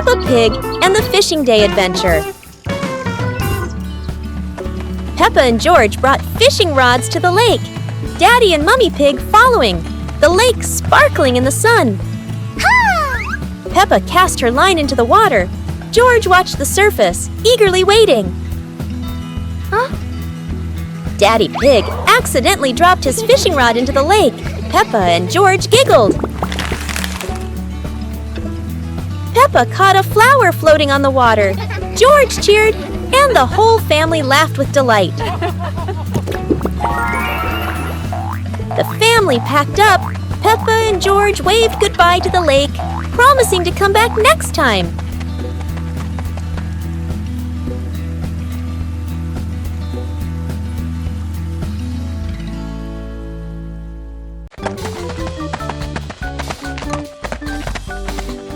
Peppa Pig and the Fishing Day Adventure. Peppa and George brought fishing rods to the lake, Daddy and Mummy Pig following, the lake sparkling in the sun. Peppa cast her line into the water. George watched the surface, eagerly waiting. Daddy Pig accidentally dropped his fishing rod into the lake. Peppa and George giggled. Peppa caught a flower floating on the water. George cheered, and the whole family laughed with delight. The family packed up. Peppa and George waved goodbye to the lake, promising to come back next time.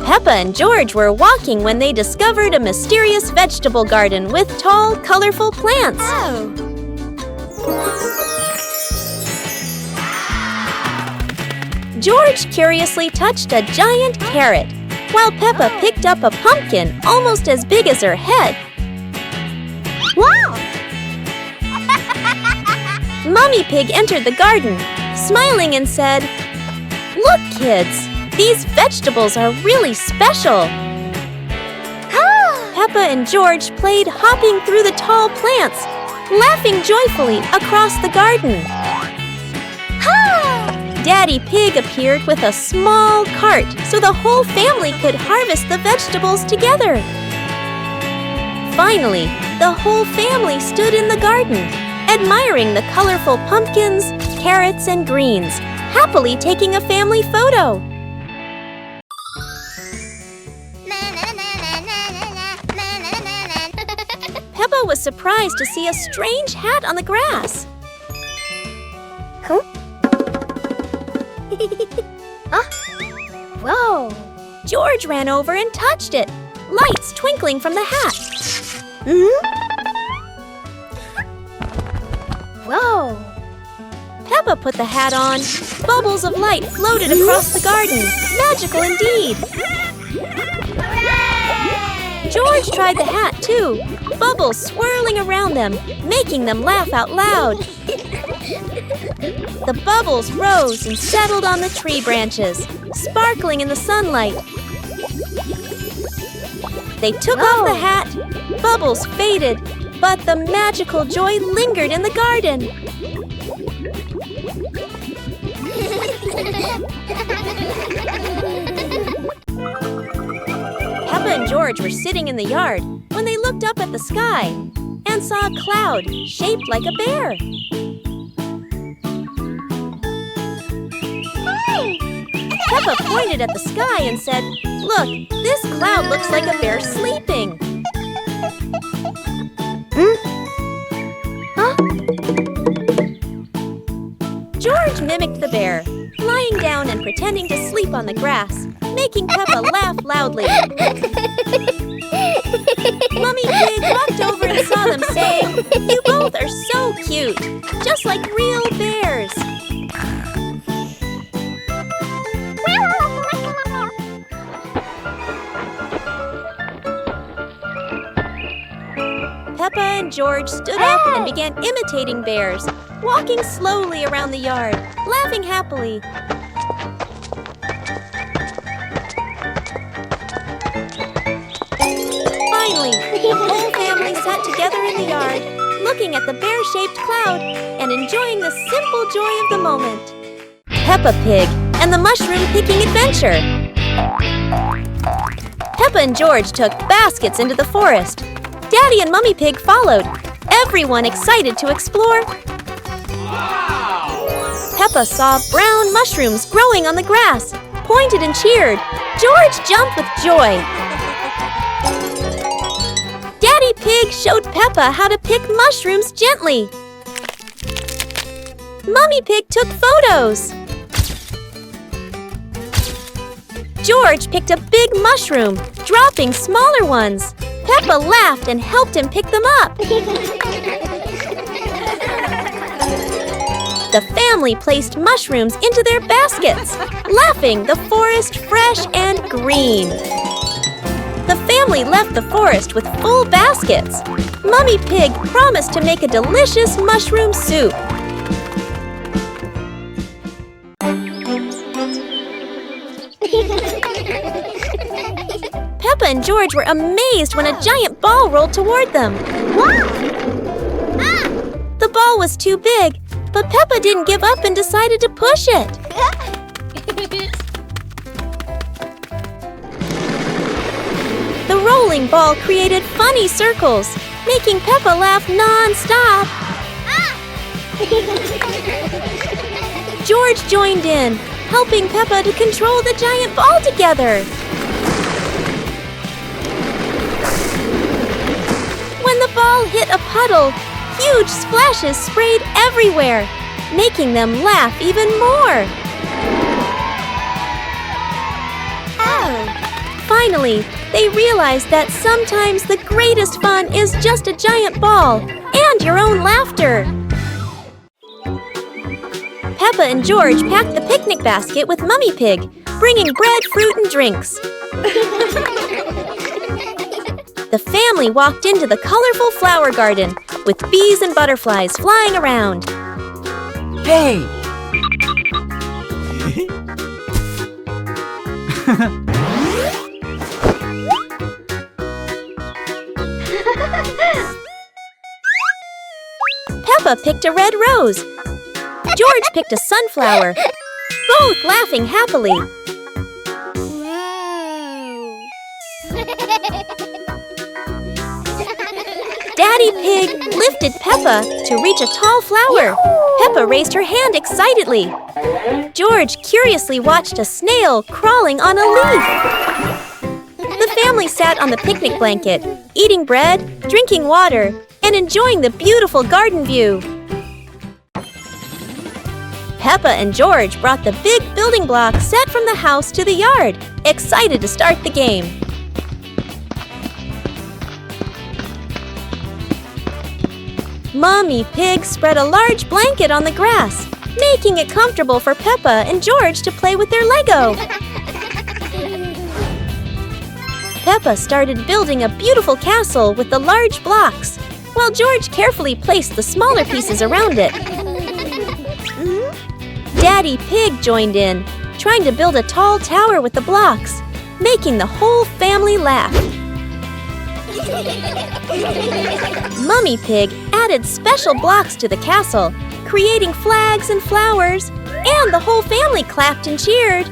Peppa and George were walking when they discovered a mysterious vegetable garden with tall, colorful plants. George curiously touched a giant carrot, while Peppa picked up a pumpkin almost as big as her head. Wow! Mummy Pig entered the garden, smiling and said, "Look, kids, these vegetables are really special." Peppa and George played hopping through the tall plants, laughing joyfully across the garden. Daddy Pig appeared with a small cart so the whole family could harvest the vegetables together. Finally, the whole family stood in the garden, admiring the colorful pumpkins, carrots, and greens, happily taking a family photo. Peppa was surprised to see a strange hat on the grass. Whoa! George ran over and touched it, lights twinkling from the hat. Whoa! Peppa put the hat on. Bubbles of light floated across the garden. Magical indeed. George tried the hat too, bubbles swirling around them, making them laugh out loud. The bubbles rose and settled on the tree branches, sparkling in the sunlight. They took off the hat, bubbles faded, but the magical joy lingered in the garden. Peppa and George were sitting in the yard when they looked up at the sky and saw a cloud shaped like a bear. Peppa pointed at the sky and said, "Look, this cloud looks like a bear sleeping." George mimicked the bear, lying down and pretending to sleep on the grass, making Peppa laugh loudly. Mummy Pig walked over and saw them, saying, "You both are so cute, just like real bears." Peppa and George stood up and began imitating bears, walking slowly around the yard, laughing happily. Finally, the whole family sat together in the yard, looking at the bear-shaped cloud and enjoying the simple joy of the moment. Peppa Pig and the Mushroom-Picking Adventure. Peppa and George took baskets into the forest. Daddy and Mummy Pig followed, everyone excited to explore. Peppa saw brown mushrooms growing on the grass, pointed and cheered. George jumped with joy. Daddy Pig showed Peppa how to pick mushrooms gently. Mummy Pig took photos. George picked a big mushroom, dropping smaller ones. Peppa laughed and helped him pick them up. The family placed mushrooms into their baskets, laughing, the forest fresh and green. The family left the forest with full baskets. Mummy Pig promised to make a delicious mushroom soup. Peppa and George were amazed when a giant ball rolled toward them. The ball was too big, but Peppa didn't give up and decided to push it. The rolling ball created funny circles, making Peppa laugh non-stop. George joined in, helping Peppa to control the giant ball together. When the ball hit a puddle, huge splashes sprayed everywhere, making them laugh even more. Finally, they realized that sometimes the greatest fun is just a giant ball and your own laughter. Peppa and George packed the picnic basket with Mummy Pig, bringing bread, fruit, and drinks. The family walked into the colorful flower garden with bees and butterflies flying around. Hey! Peppa picked a red rose. George picked a sunflower, both laughing happily. Daddy Pig lifted Peppa to reach a tall flower. Peppa raised her hand excitedly. George curiously watched a snail crawling on a leaf. The family sat on the picnic blanket, eating bread, drinking water, and enjoying the beautiful garden view. Peppa and George brought the big building blocks set from the house to the yard, excited to start the game. Mummy Pig spread a large blanket on the grass, making it comfortable for Peppa and George to play with their Lego. Peppa started building a beautiful castle with the large blocks, while George carefully placed the smaller pieces around it. Daddy Pig joined in, trying to build a tall tower with the blocks, making the whole family laugh. Mummy Pig added special blocks to the castle, creating flags and flowers, and the whole family clapped and cheered.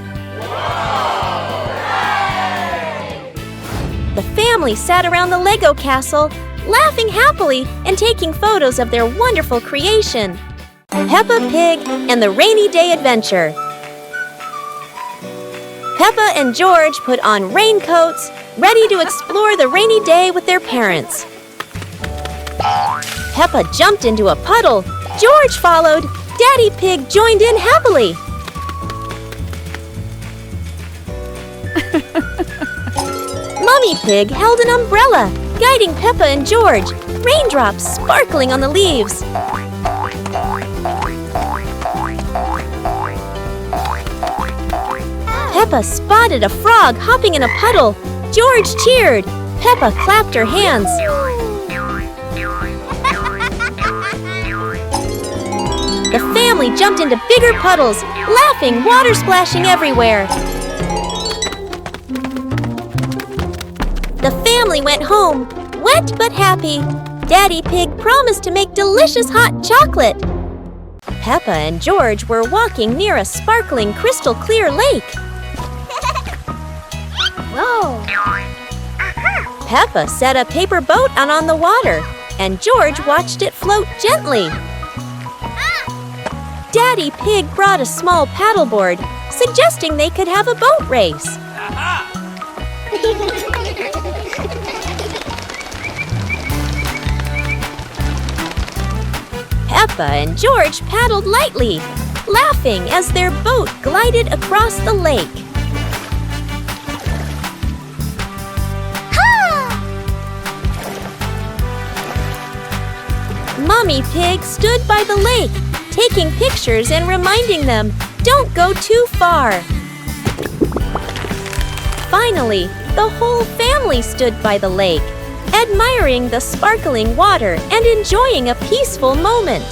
The family sat around the Lego castle, laughing happily and taking photos of their wonderful creation. Peppa Pig and the Rainy Day Adventure. Peppa and George put on raincoats, ready to explore the rainy day with their parents. Peppa jumped into a puddle. George followed. Daddy Pig joined in happily. Mummy Pig held an umbrella, guiding Peppa and George, raindrops sparkling on the leaves. Peppa spotted a frog hopping in a puddle. George cheered. Peppa clapped her hands. The family jumped into bigger puddles, laughing, water splashing everywhere. The family went home, wet but happy. Daddy Pig promised to make delicious hot chocolate. Peppa and George were walking near a sparkling crystal clear lake. Whoa! Peppa set a paper boat out on the water, and George watched it float gently. Daddy Pig brought a small paddleboard, suggesting they could have a boat race. Peppa and George paddled lightly, laughing as their boat glided across the lake. Mummy Pig stood by the lake, taking pictures and reminding them, "Don't go too far." Finally, the whole family stood by the lake, admiring the sparkling water and enjoying a peaceful moment.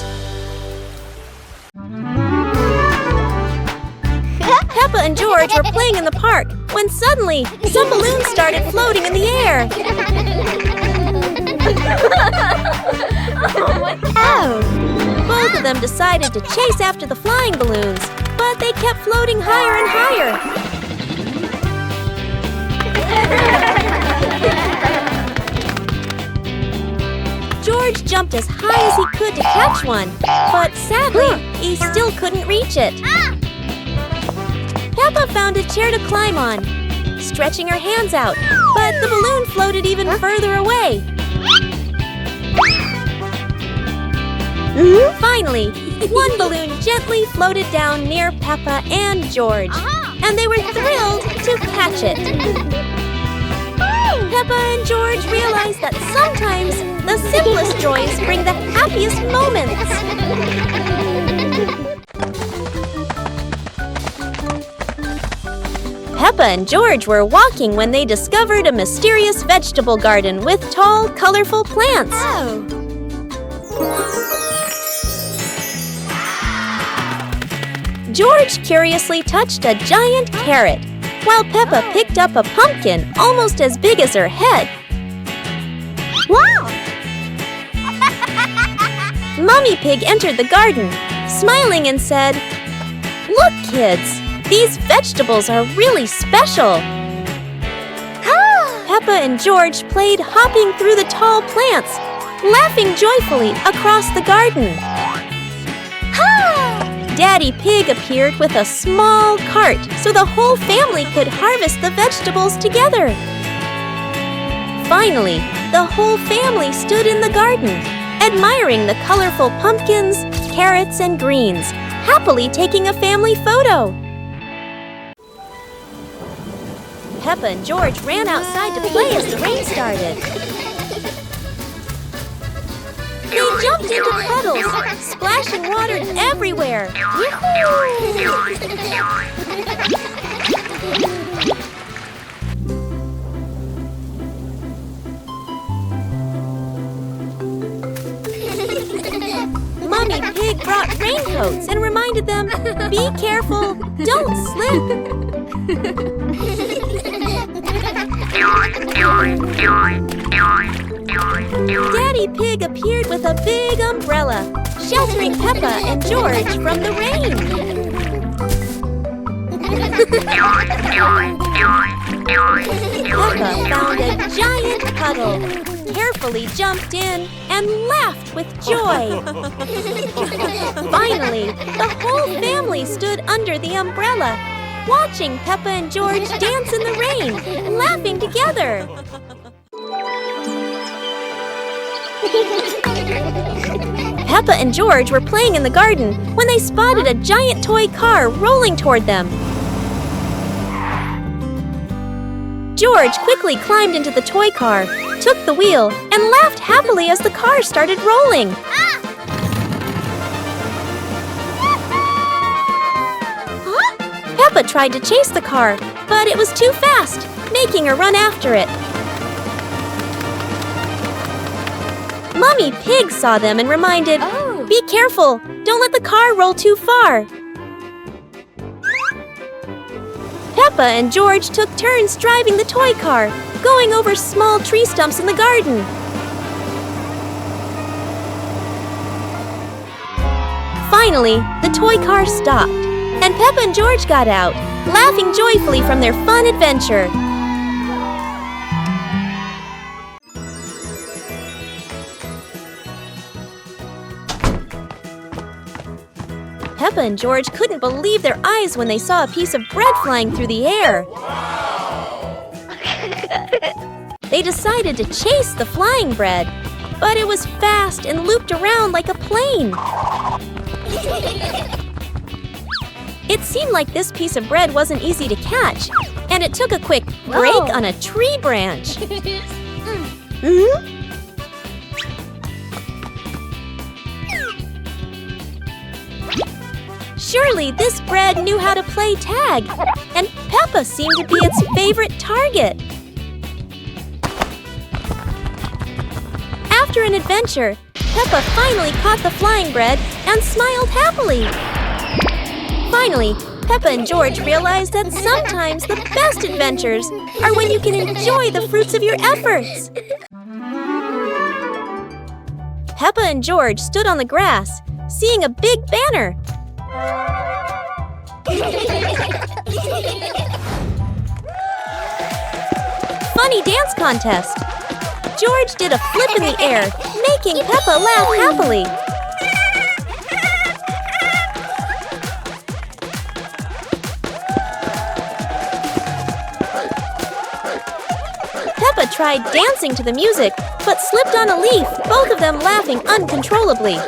Peppa and George were playing in the park when suddenly some balloons started floating in the air. Both of them decided to chase after the flying balloons, but they kept floating higher and higher. George jumped as high as he could to catch one, but sadly, he still couldn't reach it. Peppa found a chair to climb on, stretching her hands out, but the balloon floated even further away. Finally, one balloon gently floated down near Peppa and George, and they were thrilled to catch it. Peppa and George realized that sometimes the simplest joys bring the happiest moments. Peppa and George were walking when they discovered a mysterious vegetable garden with tall, colorful plants. George curiously touched a giant carrot, while Peppa picked up a pumpkin almost as big as her head. Wow! Mummy Pig entered the garden, smiling and said, "Look, kids, these vegetables are really special." Peppa and George played hopping through the tall plants, laughing joyfully across the garden. Daddy Pig appeared with a small cart so the whole family could harvest the vegetables together. Finally, the whole family stood in the garden, admiring the colorful pumpkins, carrots, and greens, happily taking a family photo. Peppa and George ran outside to play as the rain started. They jumped into puddles, splashing water everywhere. Mummy Pig brought raincoats and reminded them, "Be careful, don't slip." Daddy Pig appeared with a big umbrella, sheltering Peppa and George from the rain. Peppa found a giant puddle, carefully jumped in, and laughed with joy. Finally, the whole family stood under the umbrella, watching Peppa and George dance in the rain, laughing together. Peppa and George were playing in the garden when they spotted a giant toy car rolling toward them. George quickly climbed into the toy car, took the wheel, and laughed happily as the car started rolling. Peppa tried to chase the car, but it was too fast, making her run after it. Mummy Pig saw them and reminded, "Be careful, don't let the car roll too far." Peppa and George took turns driving the toy car, going over small tree stumps in the garden. Finally, the toy car stopped, and Peppa and George got out, laughing joyfully from their fun adventure. Peppa and George couldn't believe their eyes when they saw a piece of bread flying through the air. They decided to chase the flying bread, but it was fast and looped around like a plane. It seemed like this piece of bread wasn't easy to catch, and it took a quick break on a tree branch. Surely this bread knew how to play tag, and Peppa seemed to be its favorite target. After an adventure, Peppa finally caught the flying bread and smiled happily. Finally, Peppa and George realized that sometimes the best adventures are when you can enjoy the fruits of your efforts. Peppa and George stood on the grass, seeing a big banner. Funny dance contest. George did a flip in the air, making Peppa laugh happily. Peppa tried dancing to the music, but slipped on a leaf, both of them laughing uncontrollably.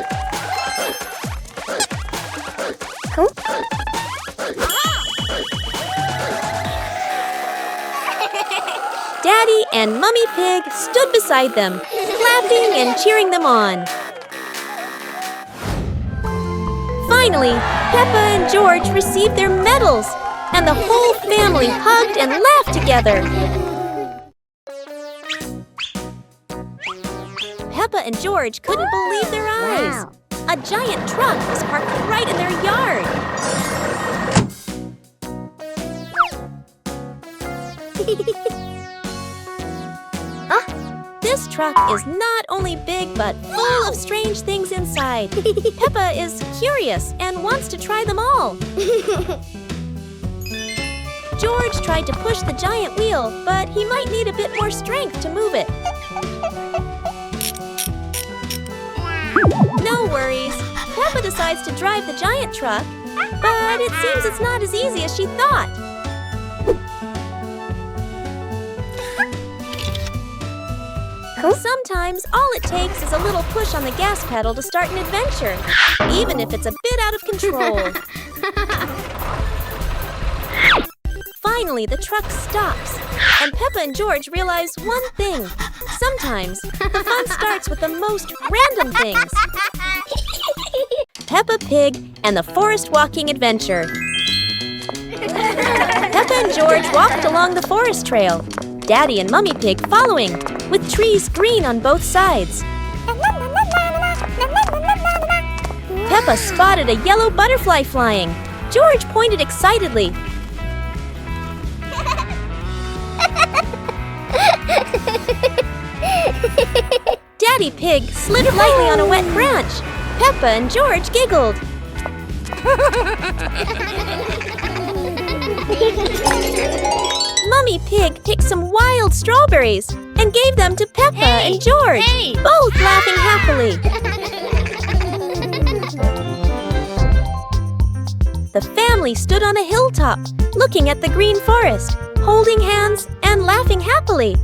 Daddy and Mummy Pig stood beside them, clapping and cheering them on. Finally, Peppa and George received their medals, and the whole family hugged and laughed together. Peppa and George couldn't believe their eyes. Wow. A giant truck was parked right in their yard. This truck is not only big but full of strange things inside. Peppa is curious and wants to try them all. George tried to push the giant wheel, but he might need a bit more strength to move it. No worries. Peppa decides to drive the giant truck, but it seems it's not as easy as she thought. Sometimes all it takes is a little push on the gas pedal to start an adventure, even if it's a bit out of control. Finally, the truck stops, and Peppa and George realize one thing. Sometimes the fun starts with the most random things. Peppa Pig and the Forest Walking Adventure. Peppa and George walked along the forest trail, Daddy and Mummy Pig following, with trees green on both sides. Peppa spotted a yellow butterfly flying. George pointed excitedly. Daddy Pig slid lightly on a wet branch. Peppa and George giggled. Mummy Pig picked some wild strawberries and gave them to Peppa and George, both laughing happily. The family stood on a hilltop, looking at the green forest, holding hands and laughing happily.